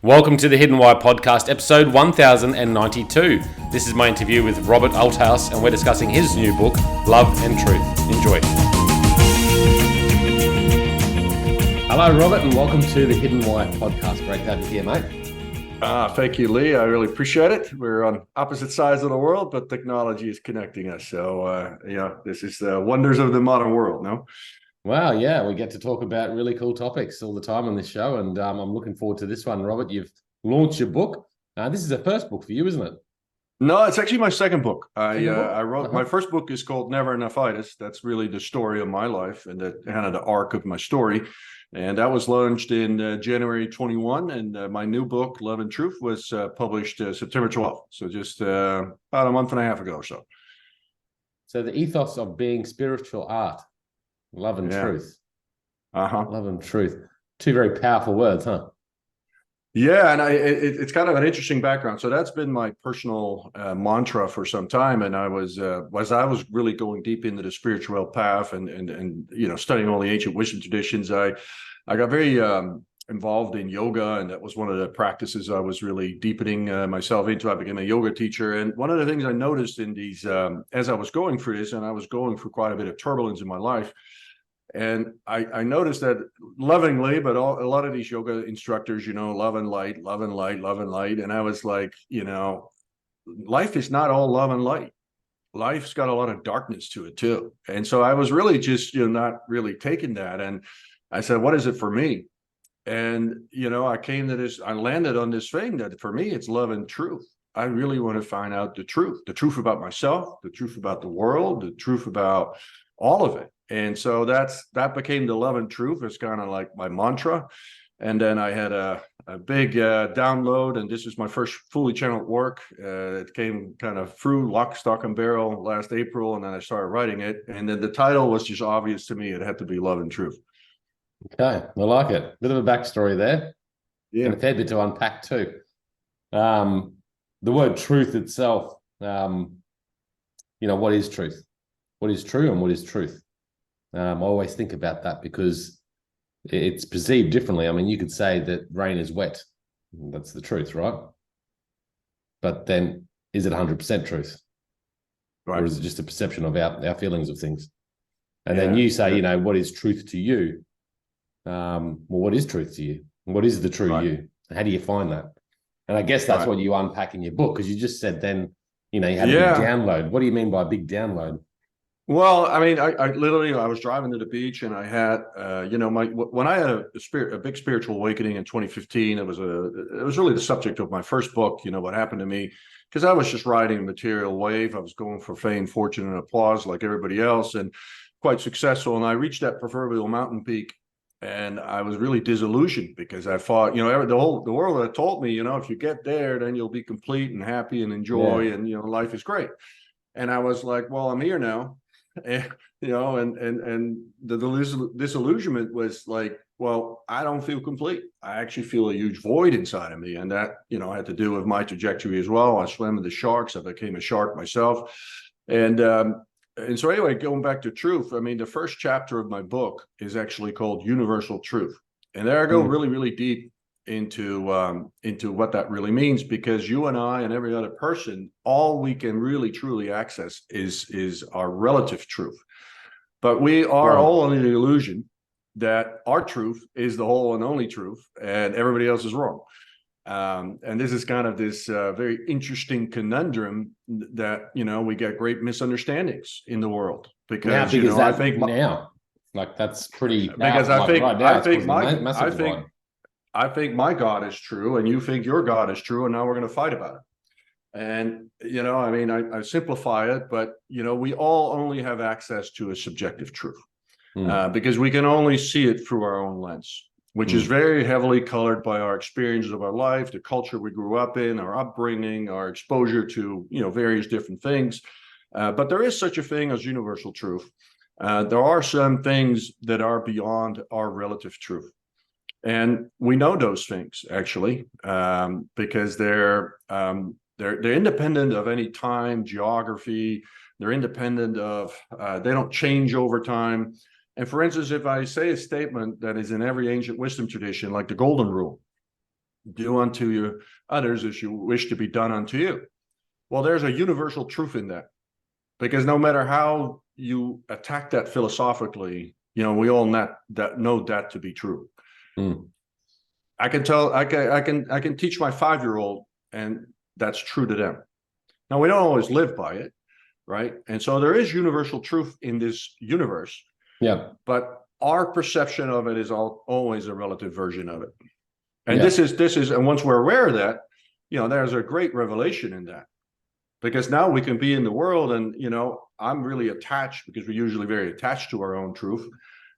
Welcome to the Hidden Why podcast, episode 1092. This is my interview with Robert Althuis, and we're discussing his new book, Love and Truth. Enjoy. Hello, Robert, and welcome to the Hidden Why podcast. Great to have you here, mate. Thank you, Lee. I really appreciate it. We're on opposite sides of the world, but technology is connecting us. So, this is the wonders of the modern world, no? Wow, yeah, we get to talk about really cool topics all the time on this show, and I'm looking forward to this one. Robert, you've launched your book. This is the first book for you, isn't it? No, it's actually my second book. I wrote my first book is called Never Enoughitis. That's really the story of my life and the kind of the arc of my story. And that was launched in January 21. And my new book, Love and Truth, was published September 12th. So just about a month and a half ago or so. So the ethos of being spiritual art. Love and truth. Love and truth. Two very powerful words, huh? Yeah, and it's kind of an interesting background. So that's been my personal mantra for some time. And I was really going deep into the spiritual path and studying all the ancient wisdom traditions. I got very involved in yoga, and that was one of the practices I was really deepening myself into. I became a yoga teacher, and one of the things I noticed in these as I was going through this, and I was going through quite a bit of turbulence in my life. And I noticed that lovingly, but a lot of these yoga instructors, love and light, love and light, love and light. And I was like, life is not all love and light. Life's got a lot of darkness to it too. And so I was really just, not really taking that. And I said, what is it for me? And, I came to this, I landed on this thing that for me, it's love and truth. I really want to find out the truth about myself, the truth about the world, the truth about all of it. And so that became the love and truth. It's kind of like my mantra. And then I had a big download, and this is my first fully channeled work. It came kind of through lock, stock, and barrel last April, and then I started writing it. And then the title was just obvious to me. It had to be Love and Truth. Okay, I like it. Bit of a backstory there. Yeah. And a fair bit to unpack too. The word truth itself, what is truth? What is true and what is truth? I always think about that because it's perceived differently. I mean, you could say that rain is wet. That's the truth, right? But then is it 100% truth? Right. Or is it just a perception of our feelings of things? And then you say, what is truth to you? Well, what is truth to you? What is the true you? How do you find that? And I guess that's what you unpack in your book, because you just said then, you had a big download. What do you mean by a big download? Well, I mean, I literally, I was driving to the beach, and I had, when I had a big spiritual awakening in 2015, it was really the subject of my first book, what happened to me, because I was just riding a material wave. I was going for fame, fortune, and applause like everybody else, and quite successful. And I reached that proverbial mountain peak, and I was really disillusioned because I thought, the world had told me, if you get there, then you'll be complete and happy and enjoy, and life is great. And I was like, well, I'm here now. And the disillusionment was like, well, I don't feel complete. I actually feel a huge void inside of me. And that, had to do with my trajectory as well. I swam with the sharks. I became a shark myself. And so anyway, going back to truth, I mean, the first chapter of my book is actually called Universal Truth. And there I go really, really deep into what that really means, because you and I and every other person, all we can really truly access is our relative truth. But we are all under the illusion that our truth is the whole and only truth, and everybody else is wrong. And this is kind of this very interesting conundrum that we get great misunderstandings in the world, because I think now, like, that's pretty, because I think my God is true, and you think your God is true, and now we're going to fight about it. And, I simplify it, but, we all only have access to a subjective truth because we can only see it through our own lens, which is very heavily colored by our experiences of our life, the culture we grew up in, our upbringing, our exposure to, various different things. But there is such a thing as universal truth. There are some things that are beyond our relative truth. And we know those things actually, because they're independent of any time, geography. They're independent of, they don't change over time. And for instance, if I say a statement that is in every ancient wisdom tradition, like the golden rule, do unto you others as you wish to be done unto you. Well, there's a universal truth in that, because no matter how you attack that philosophically, we all know that to be true. Mm. I can teach my 5-year-old, and that's true to them. Now, we don't always live by it, right? And so there is universal truth in this universe. Yeah. But our perception of it is always a relative version of it. And Yeah. this is, and once we're aware of that, there's a great revelation in that, because now we can be in the world, and I'm really attached, because we're usually very attached to our own truth.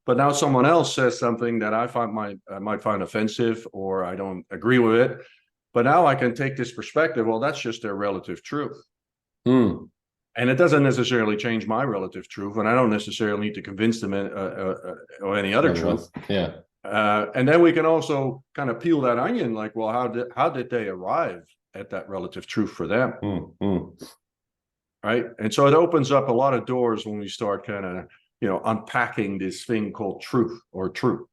But now someone else says something that I might find offensive, or I don't agree with it. But now I can take this perspective. Well, that's just their relative truth. Mm. And it doesn't necessarily change my relative truth, and I don't necessarily need to convince them or any other truth. Yeah. And then we can also kind of peel that onion, like, well, how did they arrive at that relative truth for them? Right? And so it opens up a lot of doors when we start kind of, unpacking this thing called truth or truth.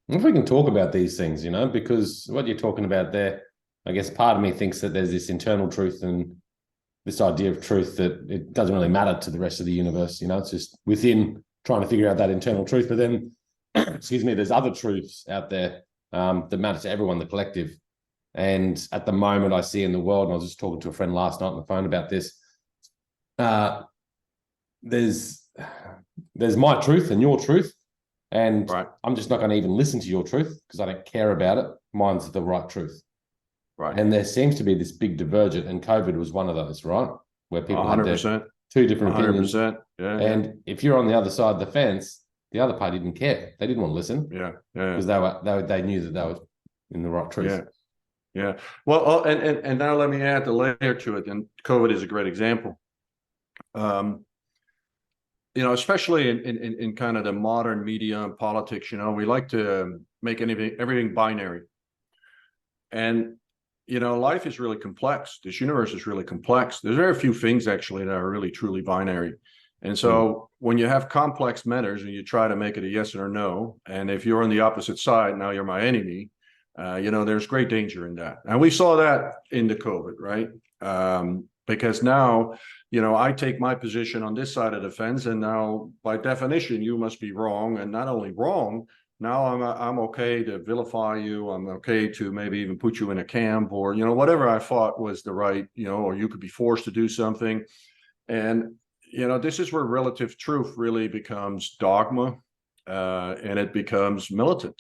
If we can talk about these things, because what you're talking about there, I guess part of me thinks that there's this internal truth and this idea of truth that it doesn't really matter to the rest of the universe. It's just within trying to figure out that internal truth. But then, excuse me, there's other truths out there that matter to everyone, the collective. And at the moment I see in the world, and I was just talking to a friend last night on the phone about this, there's my truth and your truth. And right. I'm just not going to even listen to your truth because I don't care about it. Mine's the right truth. Right. And there seems to be this big divergent, and COVID was one of those, right? Where people 100%. had two different opinions. 100%. Yeah. And if you're on the other side of the fence, the other party didn't care. They didn't want to listen. Yeah. Because they knew that they were in the right truth. Yeah. Well, and now let me add the layer to it. And COVID is a great example. Especially in kind of the modern media and politics, we like to make everything binary. And life is really complex. This universe is really complex. There's very few things actually that are really truly binary. And so when you have complex matters and you try to make it a yes or no, and if you're on the opposite side, now you're my enemy, there's great danger in that. And we saw that in the COVID, right? Because now, I take my position on this side of the fence, and now by definition, you must be wrong. And not only wrong, now I'm okay to vilify you. I'm okay to maybe even put you in a camp, or, whatever I thought was the right, or you could be forced to do something. And, this is where relative truth really becomes dogma, and it becomes militant.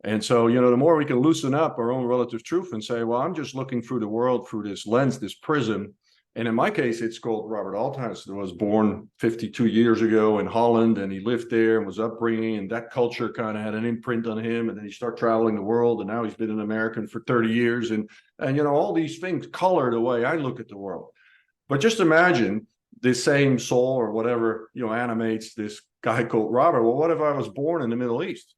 And so, the more we can loosen up our own relative truth and say, well, I'm just looking through the world through this lens, this prism. And in my case, it's called Robert Althuis, who was born 52 years ago in Holland, and he lived there and was upbringing, and that culture kind of had an imprint on him. And then he started traveling the world, and now he's been an American for 30 years. And all these things color the way I look at the world. But just imagine this same soul or whatever, animates this guy called Robert. Well, what if I was born in the Middle East?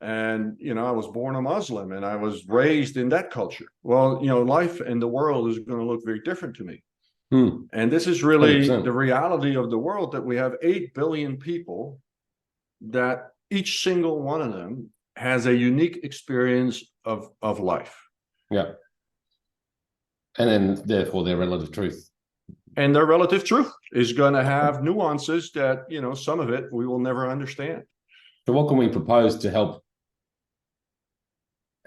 And, I was born a Muslim and I was raised in that culture. Well, life and the world is going to look very different to me. And this is really 100%. The reality of the world, that we have 8 billion people, that each single one of them has a unique experience of life. Yeah. And then therefore their relative truth. And their relative truth is going to have nuances that, some of it we will never understand. So what can we propose to help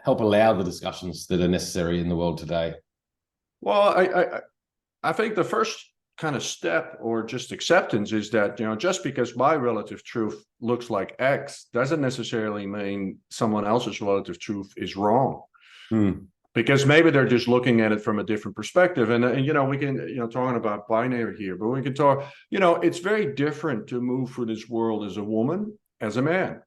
allow the discussions that are necessary in the world today? Well, I think the first kind of step, or just acceptance, is that, just because my relative truth looks like X doesn't necessarily mean someone else's relative truth is wrong. Because maybe they're just looking at it from a different perspective. And we can, talking about binary here, but we can talk, it's very different to move through this world as a woman, as a man.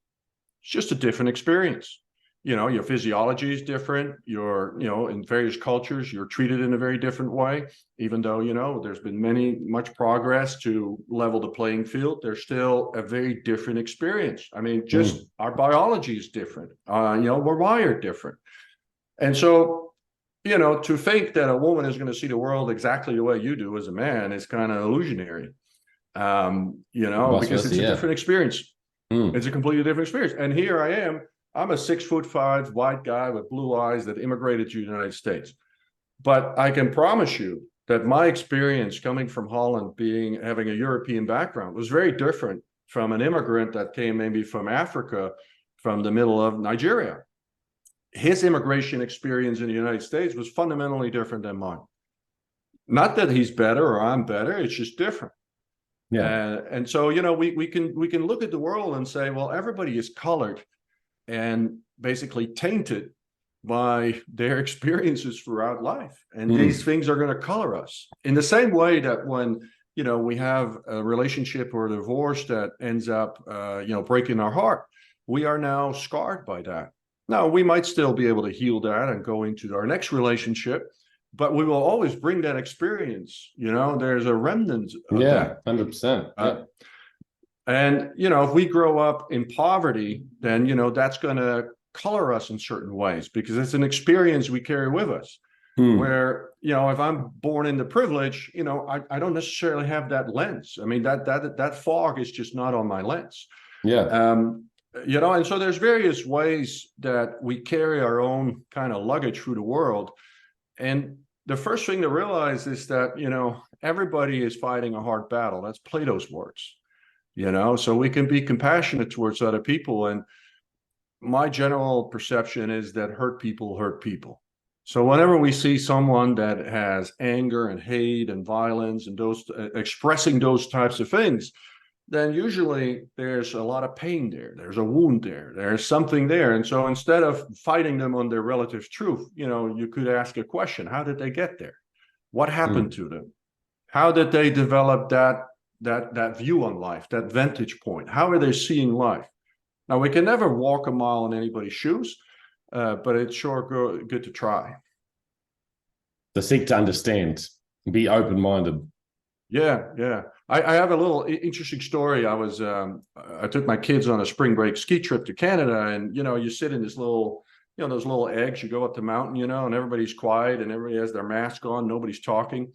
It's just a different experience. Your physiology is different. In various cultures, you're treated in a very different way. Even though, there's been much progress to level the playing field, there's still a very different experience. I mean, just our biology is different. We're wired different. And so, to think that a woman is going to see the world exactly the way you do as a man is kind of illusionary, because it's a different experience. It's a completely different experience. And here I am, I'm a 6'5" white guy with blue eyes that immigrated to the United States. But I can promise you that my experience coming from Holland, having a European background, was very different from an immigrant that came maybe from Africa, from the middle of Nigeria. His immigration experience in the United States was fundamentally different than mine. Not that he's better or I'm better, it's just different. Yeah. And so, we can look at the world and say, well, everybody is colored and basically tainted by their experiences throughout life. And these things are going to color us in the same way that when, we have a relationship or a divorce that ends up, breaking our heart, we are now scarred by that. Now, we might still be able to heal that and go into our next relationship, but we will always bring that experience. There's a remnant of that. 100%. Yeah. And, if we grow up in poverty, then, that's going to color us in certain ways because it's an experience we carry with us. Where, if I'm born into privilege, I don't necessarily have that lens. I mean, that fog is just not on my lens. Yeah. And so there's various ways that we carry our own kind of luggage through the world. And the first thing to realize is that, everybody is fighting a hard battle. That's Plato's words, so we can be compassionate towards other people. And my general perception is that hurt people hurt people. So whenever we see someone that has anger and hate and violence and those expressing those types of things, then usually there's a lot of pain there. There's a wound there. There's something there. And so instead of fighting them on their relative truth, you could ask a question. How did they get there? What happened to them? How did they develop that view on life, that vantage point? How are they seeing life? Now, we can never walk a mile in anybody's shoes, but it's sure good to try. To seek to understand, be open-minded. Yeah. I have a little interesting story. I took my kids on a spring break ski trip to Canada, and you sit in this little, those little eggs. You go up the mountain, and everybody's quiet, and everybody has their mask on. Nobody's talking.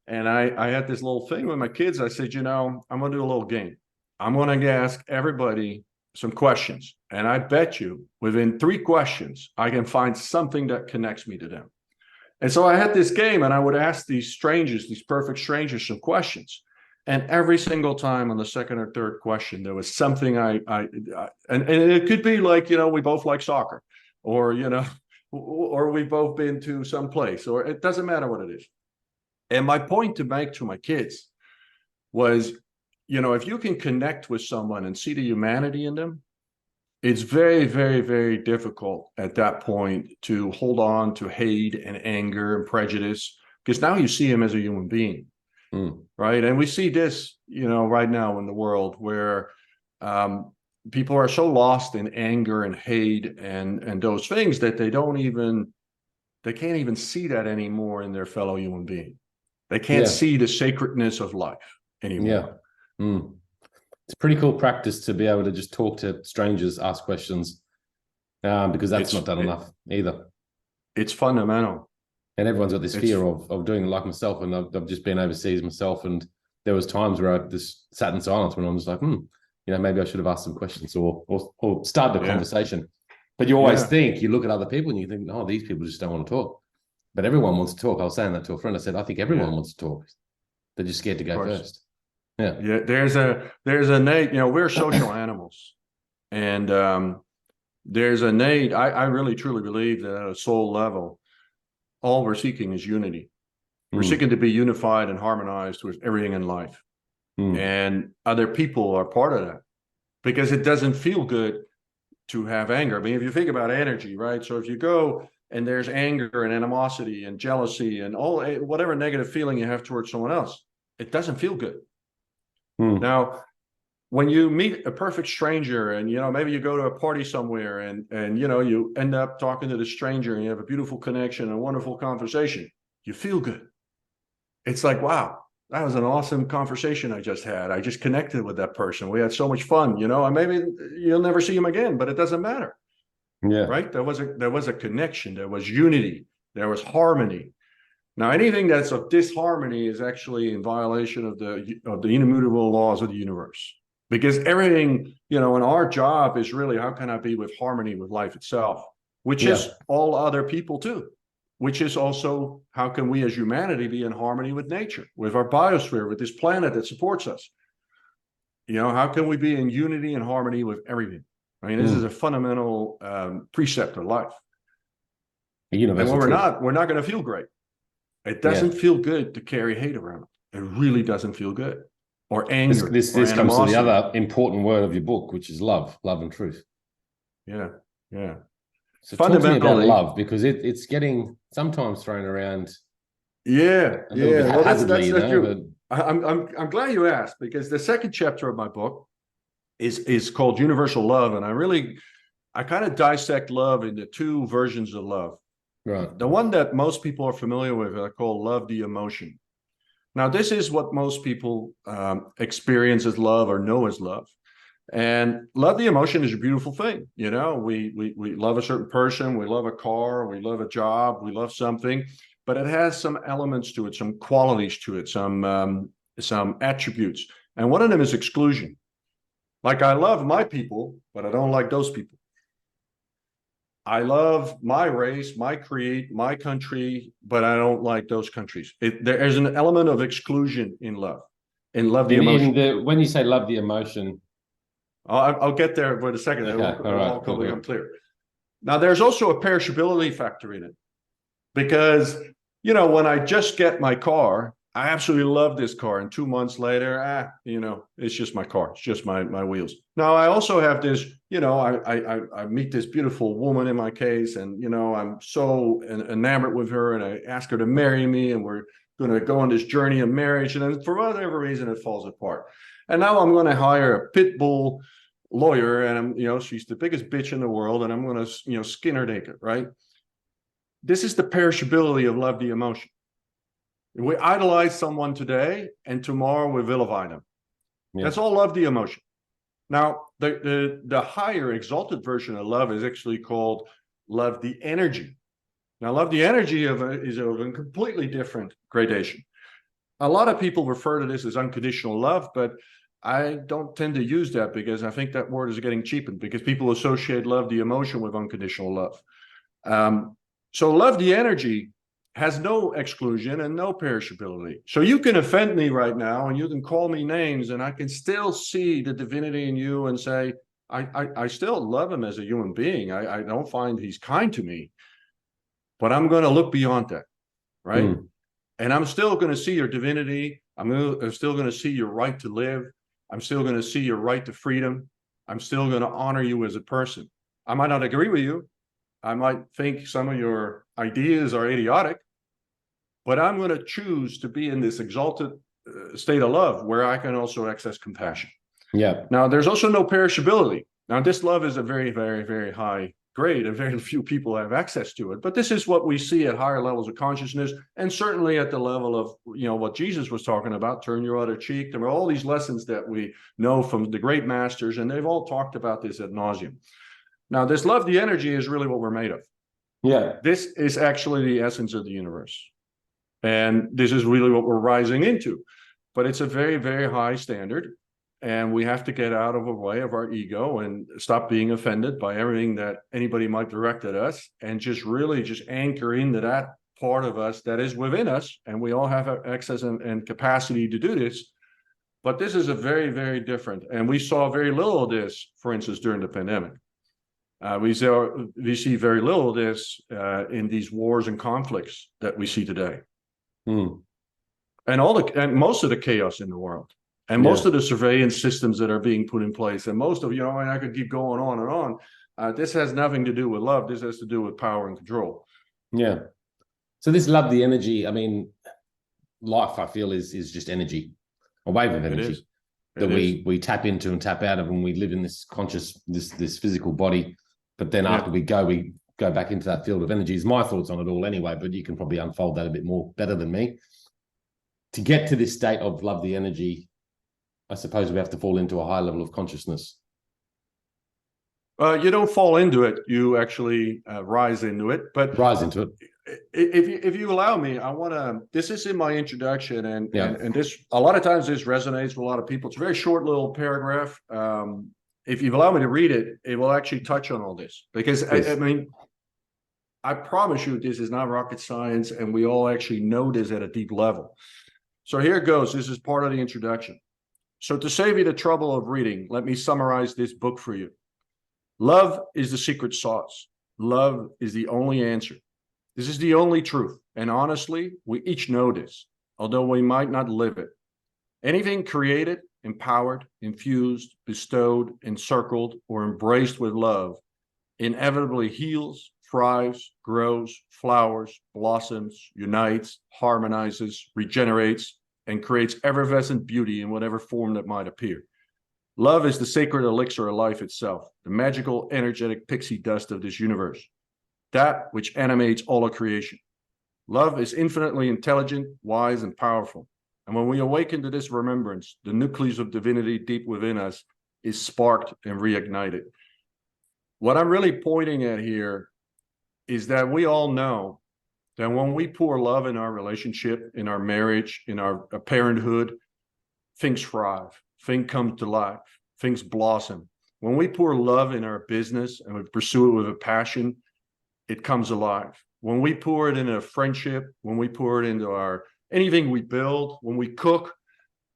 And I had this little thing with my kids. I said, I'm going to do a little game. I'm going to ask everybody some questions, and I bet you within 3 questions I can find something that connects me to them. And so I had this game, and I would ask these perfect strangers, some questions. And every single time on the second or third question, there was something and it could be like, we both like soccer, or, or we've both been to some place, or it doesn't matter what it is. And my point to make to my kids was, if you can connect with someone and see the humanity in them, it's very, very, very difficult at that point to hold on to hate and anger and prejudice, because now you see him as a human being. Right. And we see this, right now in the world where people are so lost in anger and hate and those things that they can't even see that anymore in their fellow human being. They can't see the sacredness of life anymore. Yeah. It's a pretty cool practice to be able to just talk to strangers, ask questions, because that's not done enough either. It's fundamental. And everyone's got this fear of doing it, like myself. And I've just been overseas myself. And there was times where I just sat in silence when I was like, maybe I should have asked some questions or start the conversation. But you always think, you look at other people and you think, oh, these people just don't want to talk. But everyone wants to talk. I was saying that to a friend. I said, I think everyone wants to talk. They're just scared to go first. Yeah. There's a innate, we're social animals. And there's a innate, I really truly believe that at a soul level, all we're seeking is unity. We're seeking to be unified and harmonized with everything in life. And other people are part of that, because it doesn't feel good to have anger. I mean, if you think about energy, right? So if you go and there's anger and animosity and jealousy and whatever negative feeling you have towards someone else, it doesn't feel good. Now, when you meet a perfect stranger and, maybe you go to a party somewhere and you end up talking to the stranger and you have a beautiful connection and a wonderful conversation, you feel good. It's like, wow, that was an awesome conversation I just had. I just connected with that person. We had so much fun, and maybe you'll never see him again, but it doesn't matter. Yeah. Right. There was a connection. There was unity. There was harmony. Now, anything that's of disharmony is actually in violation of the immutable laws of the universe. because everything, and our job is really, how can I be with harmony with life itself, which is all other people too, which is also how can we as humanity be in harmony with nature, with our biosphere, with this planet that supports us. How can we be in unity and harmony with everything? I mean, this is a fundamental precept of life. And when we're not going to feel great. It doesn't feel good to carry hate around. It really doesn't feel good. Or anger. This comes to the other important word of your book, which is love and truth. Yeah. So talk to me about love, because it's getting sometimes thrown around. Well, that's true. I'm glad you asked, because the second chapter of my book is called Universal Love, and I kind of dissect love into two versions of love. Right. The one that most people are familiar with, I call love the emotion. Now, this is what most people experience as love or know as love. And love the emotion is a beautiful thing. We love a certain person, we love a car, we love a job, we love something, but it has some elements to it, some qualities to it, some attributes. And one of them is exclusion. Like, I love my people, but I don't like those people. I love my race, my creed, my country, but I don't like those countries. There's an element of exclusion in love. In love the emotion. When you say love the emotion, I'll get there in a second. Okay. All right. I'm clear. Now, there's also a perishability factor in it, because when I just get my car, I absolutely love this car, and 2 months later, it's just my car. It's just my wheels. Now, I also have this, I meet this beautiful woman in my case, and, I'm so enamored with her, and I ask her to marry me, and we're going to go on this journey of marriage. And then for whatever reason, it falls apart. And now I'm going to hire a pit bull lawyer, and she's the biggest bitch in the world, and I'm going to, skin her naked, right? This is the perishability of love the emotion. We idolize someone today, and tomorrow we vilify them. Yeah. That's all love the emotion. Now, the higher exalted version of love is actually called love the energy. Now, love the energy is of a completely different gradation. A lot of people refer to this as unconditional love, but I don't tend to use that, because I think that word is getting cheapened, because people associate love the emotion with unconditional love. So love the energy has no exclusion and no perishability. So you can offend me right now, and you can call me names, and I can still see the divinity in you and say, I still love him as a human being. I don't find he's kind to me, but I'm going to look beyond that, right? And I'm still going to see your divinity. I'm still going to see your right to live. I'm still going to see your right to freedom. I'm still going to honor you as a person. I might not agree with you. I might think some of your ideas are idiotic, but I'm going to choose to be in this exalted state of love where I can also access compassion. Yeah. Now, there's also no perishability. Now, this love is a very, very, very high grade, and very few people have access to it. But this is what we see at higher levels of consciousness, and certainly at the level of, what Jesus was talking about, turn your other cheek. There are all these lessons that we know from the great masters, and they've all talked about this ad nauseum. Now, this love, the energy, is really what we're made of. Yeah. This is actually the essence of the universe. And this is really what we're rising into. But it's a very, very high standard. And we have to get out of the way of our ego and stop being offended by everything that anybody might direct at us, and just really just anchor into that part of us that is within us. And we all have access and capacity to do this. But this is a very, very different. And we saw very little of this, for instance, during the pandemic. We see very little of this in these wars and conflicts that we see today. And most of the chaos in the world, and most of the surveillance systems that are being put in place, and most of, and I could keep going on and on. This has nothing to do with love. This has to do with power and control. Yeah. So this love, the energy, I mean, life, I feel, is just energy, a wave of energy that we tap into and tap out of, and we live in this conscious, this physical body. But then after we go back into that field of energy, is my thoughts on it all anyway, but you can probably unfold that a bit more better than me. To get to this state of love, the energy, I suppose we have to fall into a high level of consciousness. You don't fall into it. You actually rise into it. But rise into it. if you allow me, I want to. This is in my introduction, and Yeah. and this a lot of times this resonates with a lot of people. It's a very short little paragraph. If you allow me to read it, it will actually touch on all this because I mean, I promise you, this is not rocket science, and we all actually know this at a deep level. So here it goes. This is part of the introduction. So to save you the trouble of reading, let me summarize this book for you. Love is the secret sauce. Love is the only answer. This is the only truth. And honestly, we each know this, although we might not live it. Anything created, empowered, infused, bestowed, encircled, or embraced with love inevitably heals, thrives, grows, flowers, blossoms, unites, harmonizes, regenerates, and creates effervescent beauty in whatever form that might appear. Love is the sacred elixir of life itself, the magical, energetic pixie dust of this universe, that which animates all of creation. Love is infinitely intelligent, wise, and powerful. And when we awaken to this remembrance, the nucleus of divinity deep within us is sparked and reignited. What I'm really pointing at here is that we all know that when we pour love in our relationship, in our marriage, in our parenthood, things thrive, things come to life, things blossom. When we pour love in our business and we pursue it with a passion, it comes alive. When we pour it in a friendship, when we pour it into our anything we build, when we cook,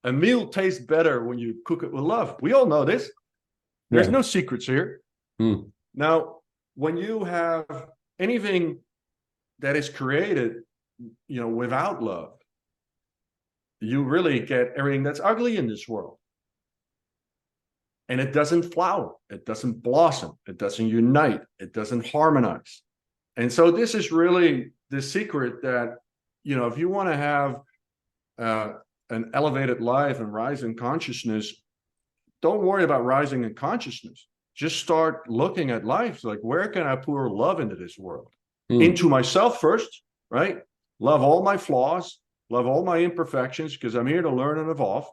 a meal tastes better when you cook it with love. We all know this. There's no secrets here. Now, when you have anything that is created, without love, you really get everything that's ugly in this world. And it doesn't flower, it doesn't blossom, it doesn't unite, it doesn't harmonize. And so this is really the secret that, if you want to have an elevated life and rise in consciousness, don't worry about rising in consciousness. Just start looking at life like, where can I pour love into this world? Into myself first, right? Love all my flaws, love all my imperfections, because I'm here to learn and evolve.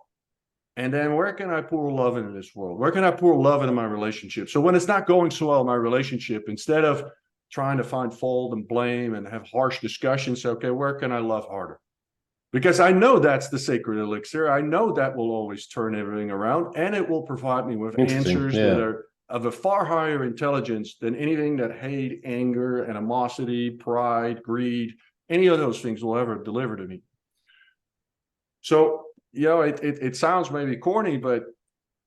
And then where can I pour love into this world? Where can I pour love into my relationship? So when it's not going so well in my relationship, instead of trying to find fault and blame and have harsh discussions, okay, where can I love harder? Because I know that's the sacred elixir. I know that will always turn everything around, and it will provide me with answers that are of a far higher intelligence than anything that hate, anger, animosity, pride, greed, any of those things will ever deliver to me. So, it sounds maybe corny, but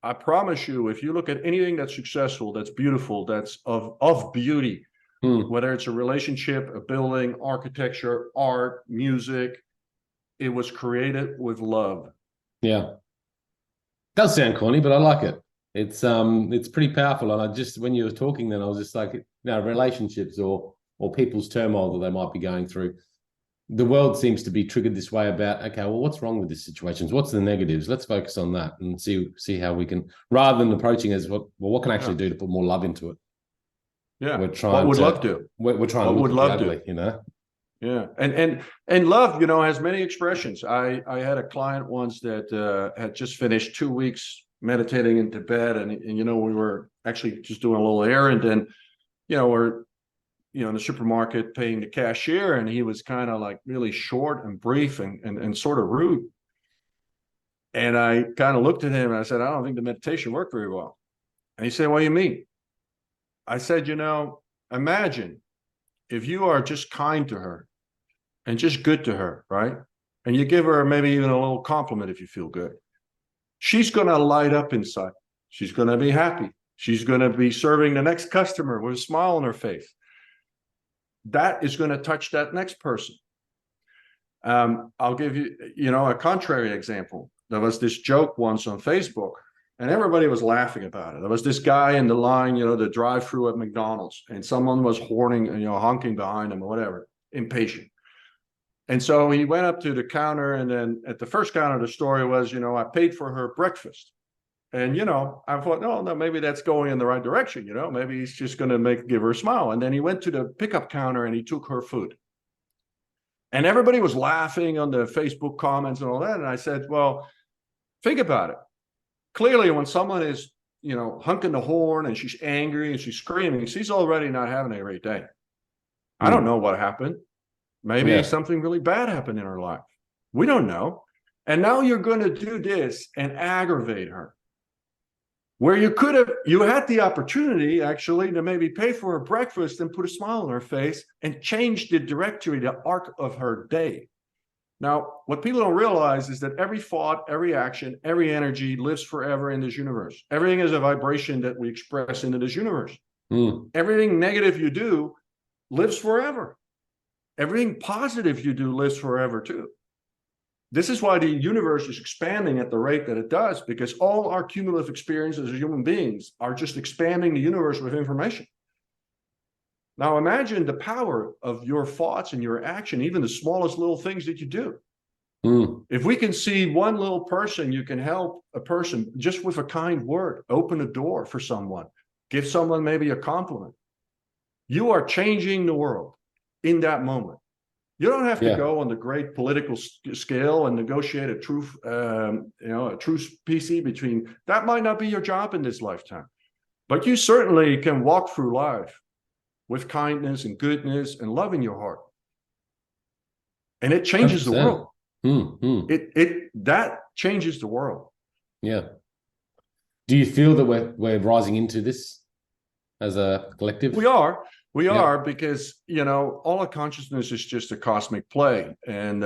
I promise you, if you look at anything that's successful, that's beautiful, that's of beauty, whether it's a relationship, a building, architecture, art, music, it was created with love. Yeah. Does sound corny, but I like it. It's pretty powerful. And I just, when you were talking, then I was just like, relationships or people's turmoil that they might be going through. The world seems to be triggered this way about, okay, well, what's wrong with these situations? What's the negatives? Let's focus on that and see how we can, rather than approaching as what can I actually do to put more love into it? Yeah. We're trying what would love do? We're trying what to would look love at the ugly, do? Yeah. And love, has many expressions. I had a client once that had just finished 2 weeks meditating in Tibet, and we were actually just doing a little errand, and we're in the supermarket paying the cashier, and he was kind of like really short and brief and sort of rude. And I kind of looked at him and I said, I don't think the meditation worked very well. And he said, what do you mean? I said, imagine if you are just kind to her and just good to her, right? And you give her maybe even a little compliment if you feel good. She's going to light up inside. She's going to be happy. She's going to be serving the next customer with a smile on her face. That is going to touch that next person. I'll give you, a contrary example. There was this joke once on Facebook, and everybody was laughing about it. There was this guy in the line, the drive-through at McDonald's, and someone was honking behind him or whatever, impatient. And so he went up to the counter, and then at the first counter, the story was, I paid for her breakfast. And, I thought, no, maybe that's going in the right direction. Maybe he's just going to give her a smile. And then he went to the pickup counter and he took her food. And everybody was laughing on the Facebook comments and all that. And I said, well, think about it. Clearly, when someone is, honking the horn and she's angry and she's screaming, she's already not having a great day. I don't know what happened. Maybe something really bad happened in her life. We don't know. And now you're going to do this and aggravate her. Where you had the opportunity actually to maybe pay for her breakfast and put a smile on her face and change the directory, the arc of her day. Now, what people don't realize is that every thought, every action, every energy lives forever in this universe. Everything is a vibration that we express into this universe. Everything negative you do lives forever. Everything positive you do lives forever too. This is why the universe is expanding at the rate that it does, because all our cumulative experiences as human beings are just expanding the universe with information. Now imagine the power of your thoughts and your action, even the smallest little things that you do. If we can see one little person, you can help a person just with a kind word, open a door for someone, give someone maybe a compliment. You are changing the world in that moment. You don't have to go on the great political scale and negotiate a truth, a truce PC between. That might not be your job in this lifetime, but you certainly can walk through life with kindness and goodness and love in your heart, and it changes 100%. The world. That changes the world. Yeah. Do you feel that we're rising into this as a collective? We are, because, all of consciousness is just a cosmic play. And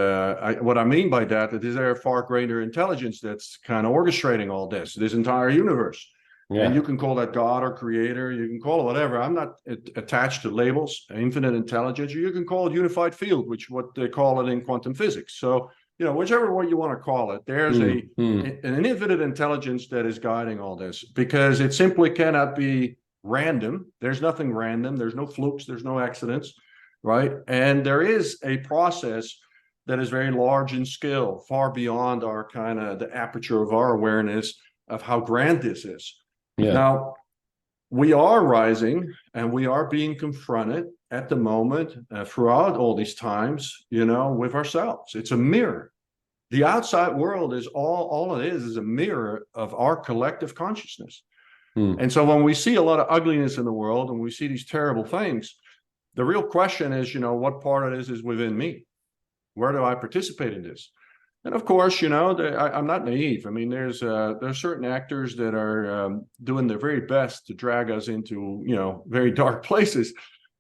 what I mean by that is there a far greater intelligence that's kind of orchestrating all this entire universe. And you can call that God or creator, you can call it whatever. I'm not attached to labels, infinite intelligence, or you can call it unified field, which what they call it in quantum physics. So, whichever way you want to call it, there's an infinite intelligence that is guiding all this, because it simply cannot be random. There's nothing random. There's no flukes. There's no accidents, right? And there is a process that is very large in scale, far beyond our kind of the aperture of our awareness of how grand this is. Now, we are rising and we are being confronted at the moment throughout all these times, with ourselves. It's a mirror. The outside world is all it is a mirror of our collective consciousness. And so when we see a lot of ugliness in the world and we see these terrible things, the real question is, what part of this is within me? Where do I participate in this? And of course, I'm not naive. I mean, there's certain actors that are doing their very best to drag us into, very dark places.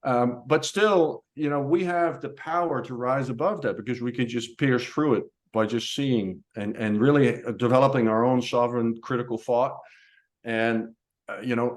But still, we have the power to rise above that, because we can just pierce through it by just seeing and really developing our own sovereign critical thought. And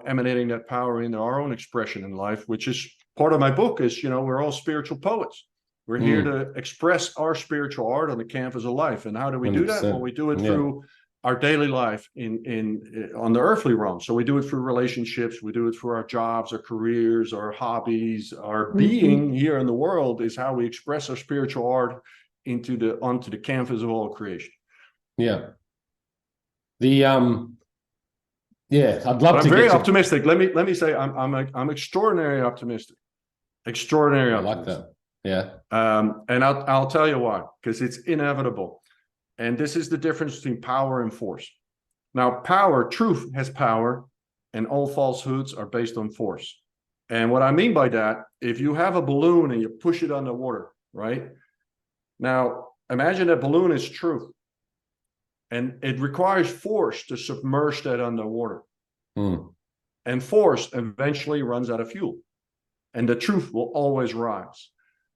emanating that power into our own expression in life, which is part of my book is, we're all spiritual poets. We're here to express our spiritual art on the canvas of life. And how do we do that? Well, we do it through our daily life on the earthly realm. So we do it through relationships. We do it through our jobs, our careers, our hobbies, our being here in the world is how we express our spiritual art onto the canvas of all creation. Yeah. I'd love to. I'm very optimistic. Let me say I'm extraordinarily optimistic. Extraordinary optimistic. I like that. Yeah. And I'll tell you why, because it's inevitable. And this is the difference between power and force. Now, truth has power, and all falsehoods are based on force. And what I mean by that, if you have a balloon and you push it underwater, right? Now, imagine that balloon is truth. And it requires force to submerge that underwater. And force eventually runs out of fuel. And the truth will always rise.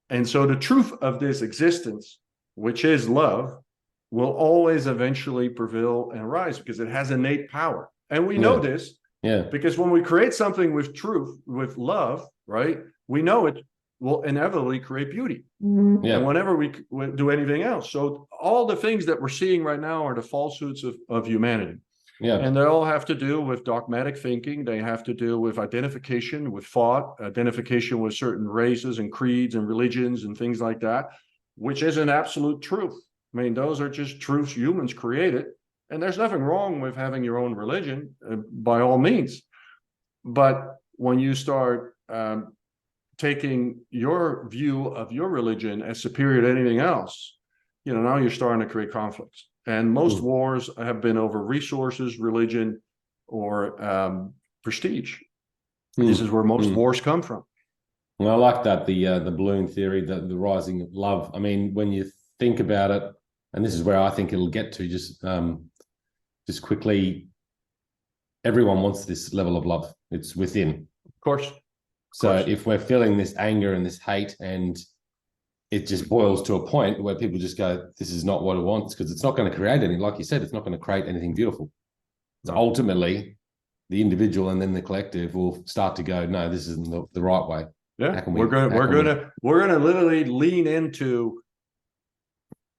And so the truth of this existence, which is love, will always eventually prevail and rise, because it has innate power. And we know this because when we create something with truth, with love, right, we know it will inevitably create beauty. And whenever we do anything else. So all the things that we're seeing right now are the falsehoods of humanity. And they all have to do with dogmatic thinking. They have to do with identification with thought, identification with certain races and creeds and religions and things like that, which isn't absolute truth. I mean, those are just truths humans created. And there's nothing wrong with having your own religion, by all means. But when you start taking your view of your religion as superior to anything else, now you're starting to create conflicts. And most wars have been over resources, religion, or prestige. This is where most wars come from. Well, I like that, the balloon theory, the rising of love. I mean, when you think about it, and this is where I think it'll get to, just quickly, everyone wants this level of love. It's within. Of course, of So course. if we're feeling this anger and this hate, and it just boils to a point where people just go, "This is not what it wants," because it's not going to create anything. Like you said, it's not going to create anything beautiful. So No. ultimately, the individual and then the collective will start to go, "No, this isn't the right way. Yeah, How can we're we? gonna How we're can we?" gonna we're gonna literally lean into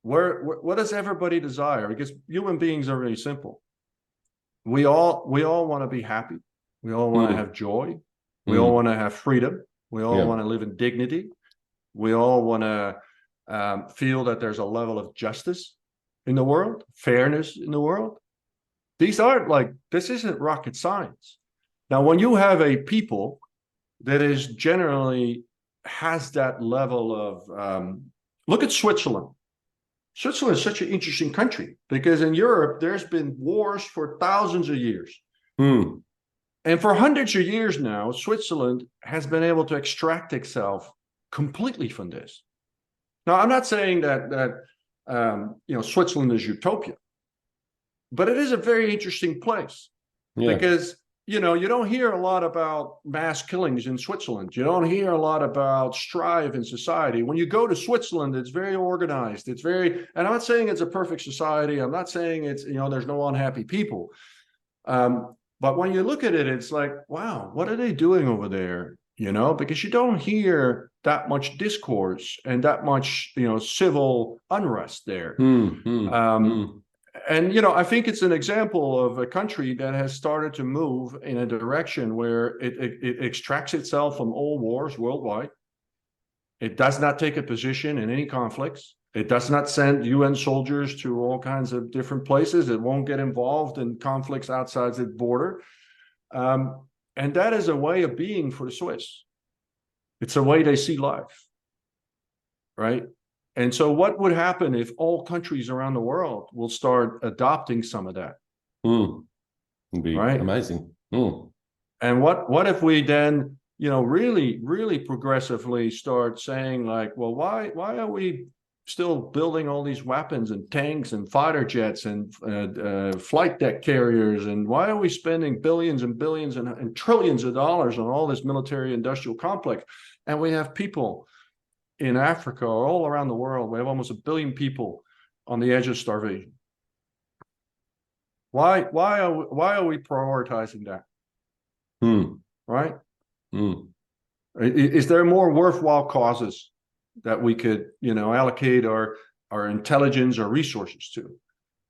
what does everybody desire? Because human beings are really simple. We all want to be happy. We all want to Mm, have joy. We all mm, want to have freedom. We all yeah. want to live in dignity. We all want to feel that there's a level of justice in the world, fairness in the world. These aren't like, this isn't rocket science. Now, when you have a people that is generally has that level of, look at Switzerland. Switzerland is such an interesting country because in Europe, there's been wars for thousands of years. Mm, And for hundreds of years now, Switzerland has been able to extract itself completely from this. Now, I'm not saying that Switzerland is utopia, but it is a very interesting place yeah. because you don't hear a lot about mass killings in Switzerland. You don't hear a lot about strife in society. When you go to Switzerland, it's very organized. It's very, and I'm not saying it's a perfect society. I'm not saying it's there's no unhappy people. But when you look at it, it's like, wow, what are they doing over there? Because you don't hear that much discourse and that much civil unrest there. Mm, mm, Um, mm, and I think it's an example of a country that has started to move in a direction where it extracts itself from all wars worldwide. It does not take a position in any conflicts. It does not send UN soldiers to all kinds of different places. It won't get involved in conflicts outside its border. And that is a way of being for the Swiss. It's a way they see life, right? And so what would happen if all countries around the world will start adopting some of that, mm. It'd be right? amazing. Mm, And what if we then, really, really progressively start saying like, well, why are we still building all these weapons and tanks and fighter jets and flight deck carriers? And why are we spending billions and billions and trillions of dollars on all this military industrial complex? And we have people in Africa or all around the world. We have almost 1 billion people on the edge of starvation. Why are we prioritizing that? mm, Right? mm, Is there more worthwhile causes that we could, allocate our intelligence or resources to?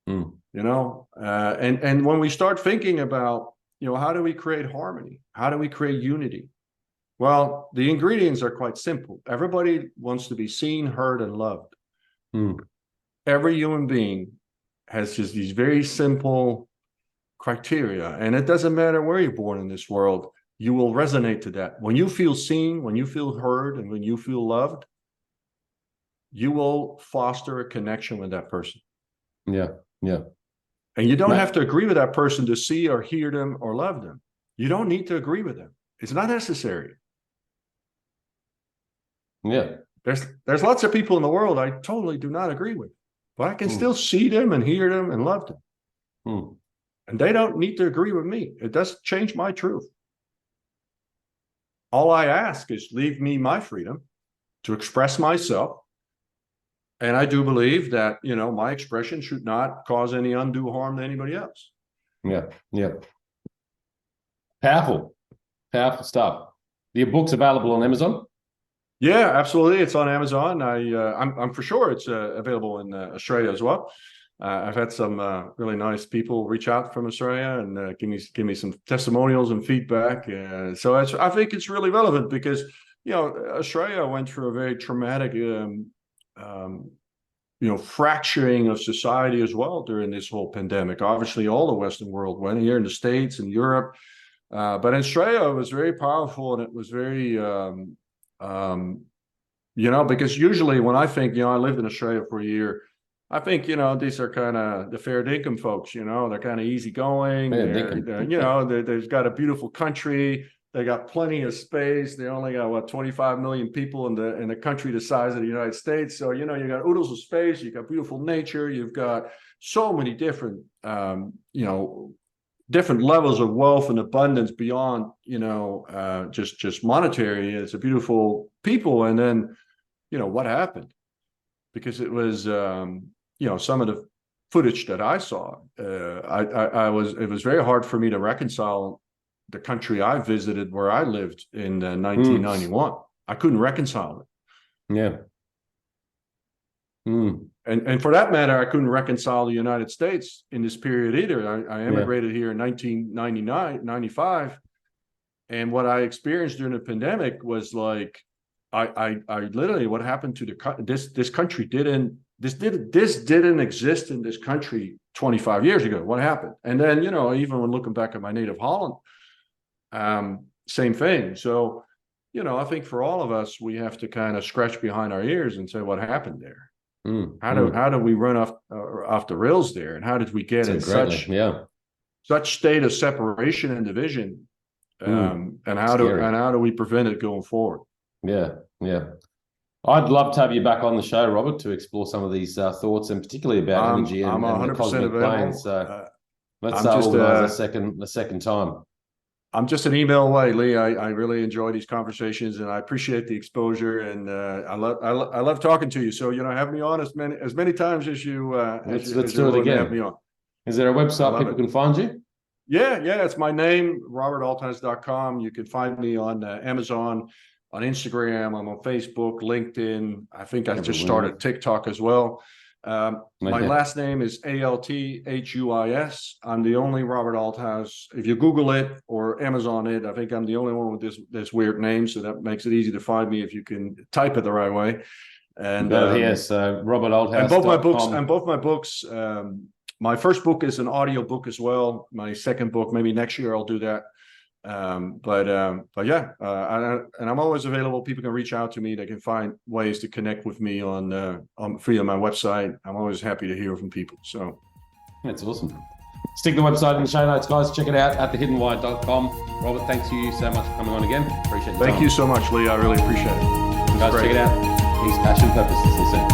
mm, And when we start thinking about, how do we create harmony? How do we create unity? Well, the ingredients are quite simple. Everybody wants to be seen, heard, and loved. mm. Every human being has just these very simple criteria, and it doesn't matter where you're born in this world. You will resonate to that. When you feel seen, when you feel heard, and when you feel loved, you will foster a connection with that person. Yeah, yeah. And you don't have Matt, to agree with that person to see or hear them or love them. You don't need to agree with them. It's not necessary. yeah. There's lots of people in the world I totally do not agree with, but I can still Mm, see them and hear them and love them. mm, And they don't need to agree with me. It doesn't change my truth. All I ask is leave me my freedom to express myself. And I do believe that, my expression should not cause any undue harm to anybody else. yeah, yeah. Powerful, powerful stuff. Your book's available on Amazon? Yeah, absolutely. It's on Amazon. I'm for sure it's available in Australia as well. I've had some really nice people reach out from Australia and give me some testimonials and feedback. So I think it's really relevant because Australia went through a very traumatic um, fracturing of society as well during this whole pandemic. Obviously, all the Western world went here in the States and Europe, but in Australia it was very powerful and it was very because usually when I think, I lived in Australia for a year, I think, these are kind of the fair income folks, they're kind of easygoing. Yeah, They've got a beautiful country. They got plenty of space. They only got 25 million people in the country the size of the United States. So, you got oodles of space, you got beautiful nature, you've got so many different, different levels of wealth and abundance beyond, just monetary. It's a beautiful people. And then, what happened? Because it was, some of the footage that I saw, it was very hard for me to reconcile the country I visited where I lived in 1991. I couldn't reconcile it. Yeah. And for that matter, I couldn't reconcile the United States in this period either. I immigrated here in 1995. And what I experienced during the pandemic was like, I literally, what happened to this country didn't exist in this country 25 years ago. What happened? And then, even when looking back at my native Holland, same thing. So, I think for all of us, we have to kind of scratch behind our ears and say, what happened there? How do we run off the rails there? And how did we get in such state of separation and division? And how do we prevent it going forward? Yeah. I'd love to have you back on the show, Robert, to explore some of these thoughts, and particularly about energy and the cosmic plane. So let's organize a second time. I'm just an email away, Lee. I really enjoy these conversations, and I appreciate the exposure, and I love talking to you. So have me on as many times as you. Let's do it again. Have me on. Is there a website people can find you? Yeah. It's my name, robertalthuis.com. You can find me on Amazon, on Instagram. I'm on Facebook, LinkedIn. I think I just started TikTok as well. My last name is Althuis. I'm the only Robert Althuis. If you Google it or Amazon it, I think I'm the only one with this weird name. So that makes it easy to find me if you can type it the right way. And so Robert Althuis. And both my books. My first book is an audio book as well. My second book, maybe next year I'll do that. But and I'm always available. People can reach out to me. They can find ways to connect with me on via my website. I'm always happy to hear from people. So that's awesome. Stick the website in the show notes, guys. Check it out at thehiddenwhy.com. Robert, thanks you so much for coming on again. Appreciate it. Thank you so much, Lee. I really appreciate it. Guys, check it out. Peace, passion, purpose. See you soon.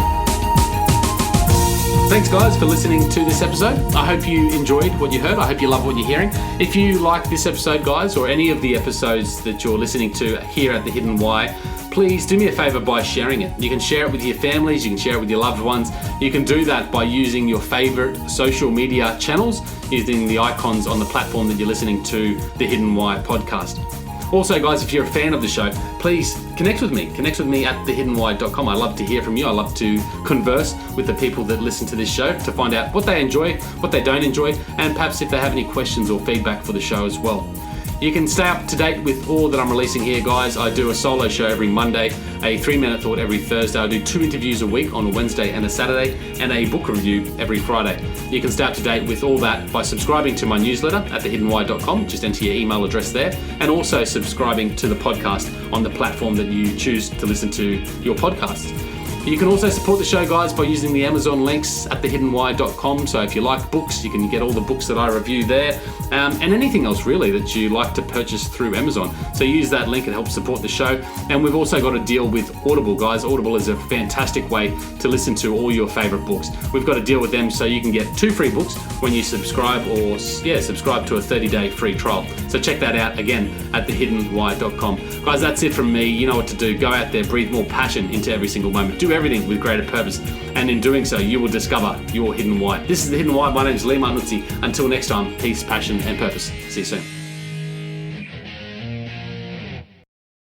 Thanks, guys, for listening to this episode. I hope you enjoyed what you heard. I hope you love what you're hearing. If you like this episode, guys, or any of the episodes that you're listening to here at The Hidden Why, please do me a favor by sharing it. You can share it with your families, you can share it with your loved ones. You can do that by using your favorite social media channels, using the icons on the platform that you're listening to The Hidden Why podcast. Also, guys, if you're a fan of the show, please connect with me. Connect with me at thehiddenwhy.com. I love to hear from you. I love to converse with the people that listen to this show to find out what they enjoy, what they don't enjoy, and perhaps if they have any questions or feedback for the show as well. You can stay up to date with all that I'm releasing here, guys. I do a solo show every Monday, a 3-minute thought every Thursday. I do 2 interviews a week on a Wednesday and a Saturday, and a book review every Friday. You can stay up to date with all that by subscribing to my newsletter at thehiddenwhy.com. Just enter your email address there, and also subscribing to the podcast on the platform that you choose to listen to your podcasts. You can also support the show, guys, by using the Amazon links at thehiddenwhy.com. So if you like books, you can get all the books that I review there, and anything else really that you like to purchase through Amazon. So use that link, it helps support the show. And we've also got a deal with Audible, guys. Audible is a fantastic way to listen to all your favorite books. We've got a deal with them so you can get 2 free books when you subscribe subscribe to a 30-day free trial. So check that out again at thehiddenwhy.com. Guys, that's it from me. You know what to do. Go out there, breathe more passion into every single moment. Do everything with greater purpose, and in doing so you will discover your hidden why. This is The Hidden Why. My name is Lee Martinuzzi. Until next time, peace, passion and purpose. See you soon.